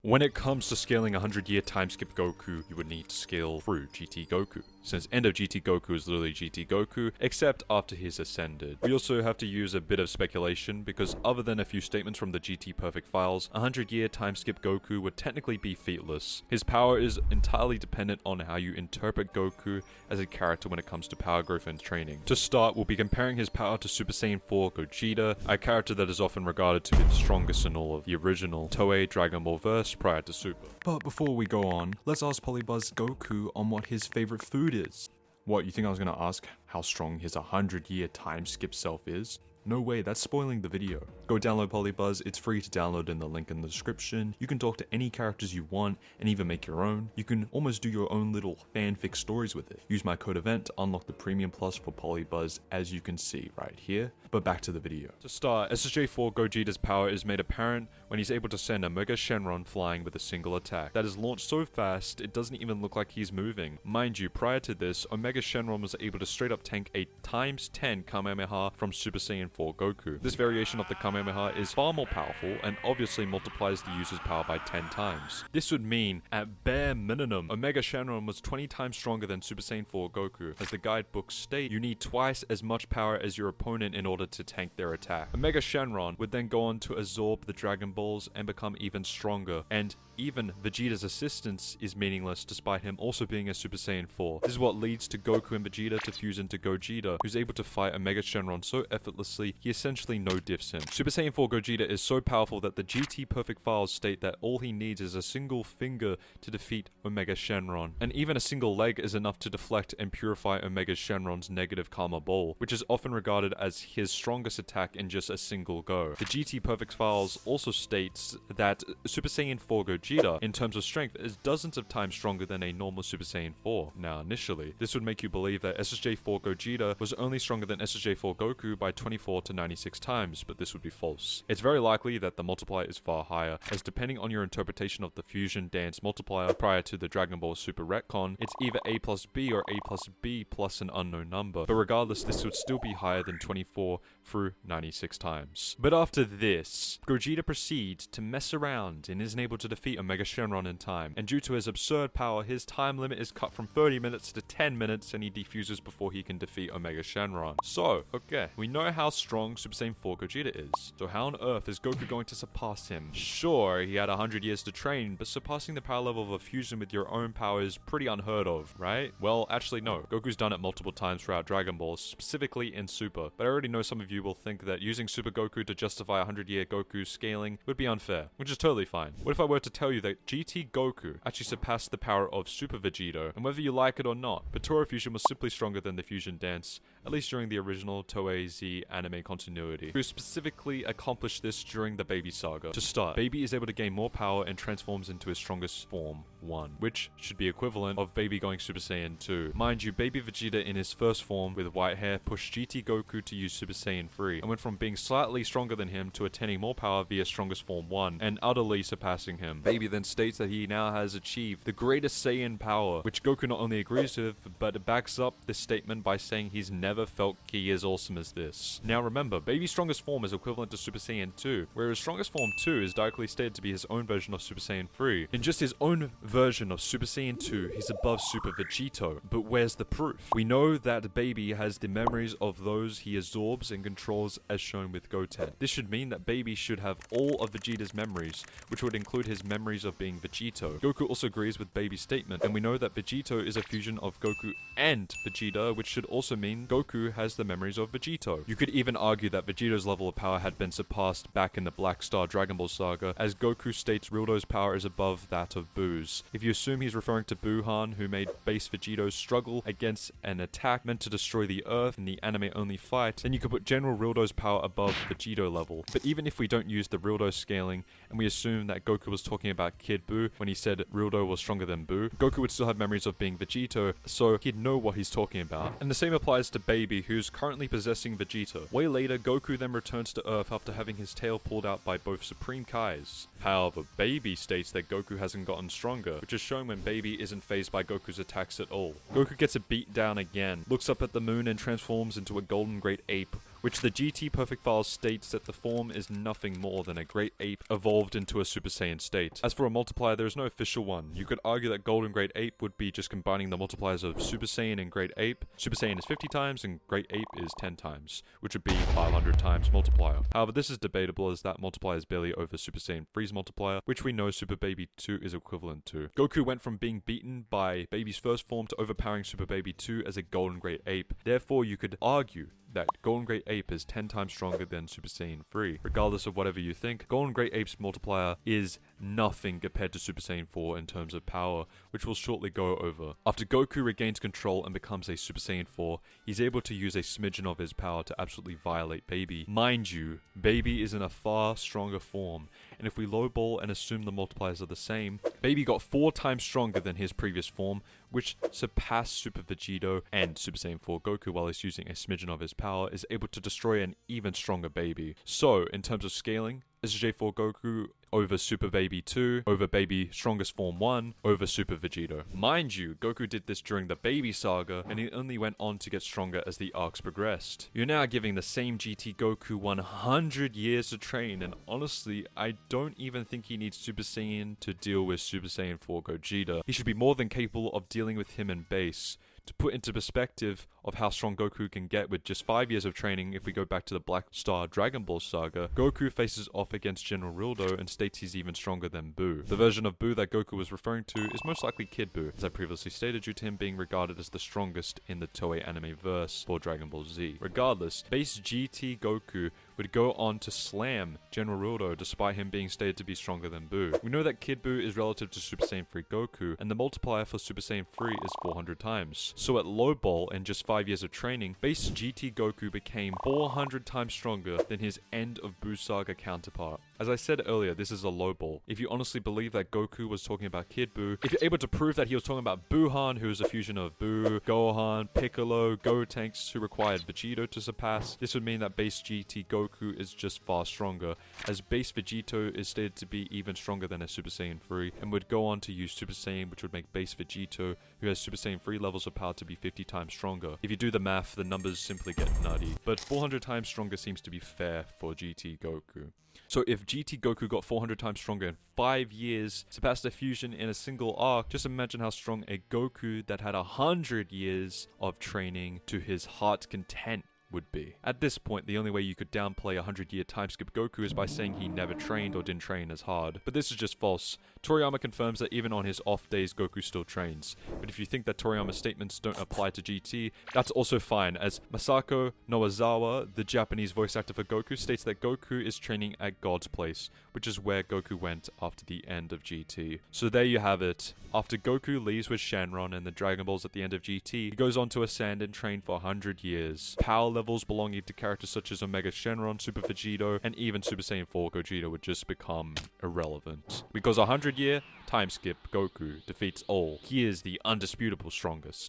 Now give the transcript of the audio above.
When it comes to scaling 100-year Timeskip Goku, you would need to scale through GT Goku, since end of GT Goku is literally GT Goku, except after he's ascended. We also have to use a bit of speculation, because other than a few statements from the GT Perfect files, 100-year Timeskip Goku would technically be featless. His power is entirely dependent on how you interpret Goku as a character when it comes to power growth and training. To start, we'll be comparing his power to Super Saiyan 4 Gogeta, a character that is often regarded to be the strongest in all of the original Toei Dragon Ball verse prior to Super. But before we go on, let's ask Polybuzz Goku on what his favorite food is. What, you think I was gonna ask how strong his 100-year time skip self is? No way, that's spoiling the video. Go download Polybuzz, it's free to download in the link in the description. You can talk to any characters you want and even make your own. You can almost do your own little fanfic stories with it. Use my code Avent to unlock the Premium Plus for Polybuzz, as you can see right here. But back to the video. To start, SSJ4 Gogeta's power is made apparent when he's able to send a Mega Shenron flying with a single attack. That is launched so fast, it doesn't even look like he's moving. Mind you, prior to this, Omega Shenron was able to straight up tank a ×10 Kamehameha from Super Saiyan 4 Goku. This variation of the Kamehameha is far more powerful and obviously multiplies the user's power by 10 times. This would mean, at bare minimum, Omega Shenron was 20 times stronger than Super Saiyan 4 Goku. As the guidebooks state, you need twice as much power as your opponent in order to tank their attack. Omega Shenron would then go on to absorb the Dragon Balls and become even stronger, and even Vegeta's assistance is meaningless despite him also being a Super Saiyan 4. This is what leads to Goku and Vegeta to fuse into Gogeta, who's able to fight Omega Shenron so effortlessly, he essentially no diffs him. Super Saiyan 4 Gogeta is so powerful that the GT Perfect files state that all he needs is a single finger to defeat Omega Shenron, and even a single leg is enough to deflect and purify Omega Shenron's negative karma ball, which is often regarded as his strongest attack in just a single go. The GT Perfect files also states that Super Saiyan 4 Gogeta, in terms of strength, is dozens of times stronger than a normal Super Saiyan 4. Now initially, this would make you believe that SSJ4 Gogeta was only stronger than SSJ4 Goku by 24 to 96 times, but this would be false. It's very likely that the multiplier is far higher, as depending on your interpretation of the fusion dance multiplier prior to the Dragon Ball Super retcon, it's either A plus B or A plus B plus an unknown number, but regardless, this would still be higher than 24 through 96 times. But after this, Gogeta proceeds to mess around and isn't able to defeat Omega Shenron in time, and due to his absurd power, his time limit is cut from 30 minutes to 10 minutes and he defuses before he can defeat Omega Shenron. So, okay, we know how strong Super Saiyan 4 Gogeta is, so how on earth is Goku going to surpass him? Sure, he had 100 years to train, but surpassing the power level of a fusion with your own power is pretty unheard of, right? Well, actually no, Goku's done it multiple times throughout Dragon Ball, specifically in Super, but I already know some of you will think that using Super Goku to justify 100-year Goku scaling would be unfair, which is totally fine. What if I were to tell you that GT Goku actually surpassed the power of Super Vegeta, and whether you like it or not, Batora Fusion was simply stronger than the fusion dance, at least during the original Toei Z anime continuity, who specifically accomplished this during the Baby Saga. To start, Baby is able to gain more power and transforms into his strongest form, 1, which should be equivalent of Baby going Super Saiyan 2. Mind you, Baby Vegeta in his first form with white hair pushed GT Goku to use Super Saiyan 3, and went from being slightly stronger than him to attaining more power via strongest form 1, and utterly surpassing him. Baby then states that he now has achieved the greatest Saiyan power, which Goku not only agrees with, but backs up this statement by saying he's never felt he is awesome as this. Now remember, Baby's strongest form is equivalent to Super Saiyan 2, whereas strongest form 2 is directly stated to be his own version of Super Saiyan 3. In just his own version of Super Saiyan 2, he's above Super Vegeta, but where's the proof? We know that Baby has the memories of those he absorbs and controls as shown with Goten. This should mean that Baby should have all of Vegeta's memories, which would include his memories of being Vegito. Goku also agrees with Baby's statement, and we know that Vegito is a fusion of Goku and Vegeta, which should also mean Goku has the memories of Vegito. You could even argue that Vegito's level of power had been surpassed back in the Black Star Dragon Ball saga, as Goku states Rildo's power is above that of Boo's. If you assume he's referring to Buhan, who made base Vegito struggle against an attack meant to destroy the Earth in the anime-only fight, then you could put General Rildo's power above Vegito level. But even if we don't use the Rildo scaling, and we assume that Goku was talking about Kid Buu when he said Rildo was stronger than Buu, Goku would still have memories of being Vegito, so he'd know what he's talking about. And the same applies to Baby, who's currently possessing Vegeta. Way later, Goku then returns to Earth after having his tail pulled out by both Supreme Kais. However, Baby states that Goku hasn't gotten stronger, which is shown when Baby isn't fazed by Goku's attacks at all. Goku gets a beat down again, looks up at the moon and transforms into a golden great ape, which the GT perfect file states that the form is nothing more than a great ape evolved into a Super Saiyan state. As for a multiplier, there is no official one. You could argue that Golden Great Ape would be just combining the multipliers of Super Saiyan and Great Ape. Super Saiyan is 50 times and Great Ape is 10 times, which would be 500 times multiplier. However, this is debatable as that multiplier is barely over Super Saiyan 3's multiplier, which we know Super Baby 2 is equivalent to. Goku went from being beaten by Baby's first form to overpowering Super Baby 2 as a Golden Great Ape. Therefore, you could argue that Golden Great Ape is 10 times stronger than Super Saiyan 3. Regardless of whatever you think, Golden Great Ape's multiplier is nothing compared to Super Saiyan 4 in terms of power, which we'll shortly go over. After Goku regains control and becomes a Super Saiyan 4, he's able to use a smidgen of his power to absolutely violate Baby. Mind you, Baby is in a far stronger form, and if we lowball and assume the multipliers are the same, Baby got 4 times stronger than his previous form, which surpassed Super Vegeta, and Super Saiyan 4 Goku, while he's using a smidgen of his power, is able to destroy an even stronger Baby. So, in terms of scaling, SSJ4 Goku over Super Baby 2, over Baby Strongest Form 1, over Super Vegeta. Mind you, Goku did this during the Baby Saga, and he only went on to get stronger as the arcs progressed. You're now giving the same GT Goku 100 years to train, and honestly, I don't even think he needs Super Saiyan to deal with Super Saiyan 4 Gogeta. He should be more than capable of dealing with him in base. To put into perspective of how strong Goku can get with just 5 years of training, if we go back to the Black Star Dragon Ball saga, Goku faces off against General Rildo and states he's even stronger than Buu. The version of Buu that Goku was referring to is most likely Kid Buu, as I previously stated, due to him being regarded as the strongest in the Toei anime verse for Dragon Ball Z. Regardless, base GT Goku would go on to slam General Rildo despite him being stated to be stronger than Buu. We know that Kid Buu is relative to Super Saiyan 3 Goku, and the multiplier for Super Saiyan 3 is 400 times. So at low ball and just 5 years of training, base GT Goku became 400 times stronger than his end of Buu Saga counterpart. As I said earlier, this is a low ball. If you honestly believe that Goku was talking about Kid Buu, if you're able to prove that he was talking about Buuhan, who is a fusion of Buu, Gohan, Piccolo, Gotenks, who required Vegeta to surpass, this would mean that base GT Goku is just far stronger, as base Vegeta is stated to be even stronger than a Super Saiyan 3, and would go on to use Super Saiyan, which would make base Vegeta, who has Super Saiyan 3 levels of power, to be 50 times stronger. If you do the math, the numbers simply get nutty, but 400 times stronger seems to be fair for GT Goku. So if GT Goku got 400 times stronger in 5 years, surpassed a fusion in a single arc, just imagine how strong a Goku that had 100 years of training to his heart's content would be. At this point, the only way you could downplay 100-year timeskip Goku is by saying he never trained or didn't train as hard. But this is just false. Toriyama confirms that even on his off days, Goku still trains. But if you think that Toriyama's statements don't apply to GT, that's also fine, as Masako Nowazawa, the Japanese voice actor for Goku, states that Goku is training at God's place, which is where Goku went after the end of GT. So there you have it. After Goku leaves with Shenron and the Dragon Balls at the end of GT, he goes on to ascend and train for 100 years. Power levels belonging to characters such as Omega Shenron, Super Vegeta, and even Super Saiyan 4 Gogeta would just become irrelevant. Because 100-year timeskip Goku defeats all. He is the undisputable strongest.